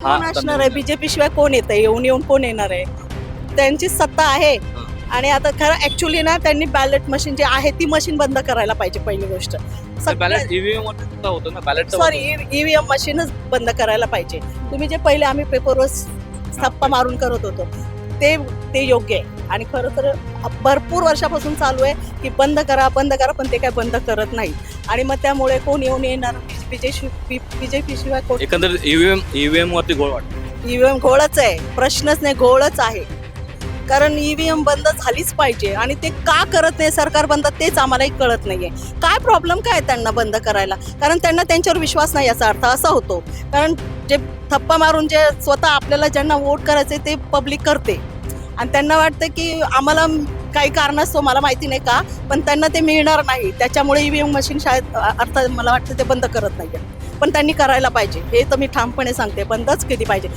कोण असणार आहे? बीजेपी शिवाय कोण येत आहे? येऊन कोण येणार आहे? त्यांची सत्ता आहे. आणि आता खरं ऍक्च्युली ना त्यांनी बॅलेट मशीन जे आहे ती मशीन बंद करायला पाहिजे पहिली गोष्ट. बॅलेट ईव्हीएम होतं ना बॅलेट सॉरी ईव्हीएम मशीनच बंद करायला पाहिजे. तुम्ही जे पहिले आम्ही पेपरवर थप्पा मारून करत होतो ते ते योग्य आहे. आणि खरं तर भरपूर वर्षापासून चालू आहे की बंद करा पण ते काय बंद करत नाही. आणि मग त्यामुळे कोण येणार बीजेपी शिवाय कोण? एकंदरीत ईव्हीएम वरती गोळ वाटतो. ईव्हीएम घोळच आहे, प्रश्नच नाही, घोळच आहे. कारण ईव्हीएम बंद झालीच पाहिजे आणि ते का करत नाही सरकार बंद तेच आम्हालाही कळत नाहीये. काय प्रॉब्लेम काय त्यांना बंद करायला? कारण त्यांना त्यांच्यावर विश्वास नाही याचा अर्थ असा होतो. कारण जे थप्पा मारून जे स्वतः आपल्याला ज्यांना वोट करायचे ते पब्लिक करते आणि त्यांना वाटतं की आम्हाला काही कारणास्तव मला माहिती नाही का पण त्यांना ते मिळणार नाही. त्याच्यामुळे ईव्हीएम मशीन शाळेत अर्थात मला वाटतं ते बंद करत नाहीये. पण त्यांनी करायला पाहिजे हे तर मी ठामपणे सांगते, बंदच केली पाहिजे.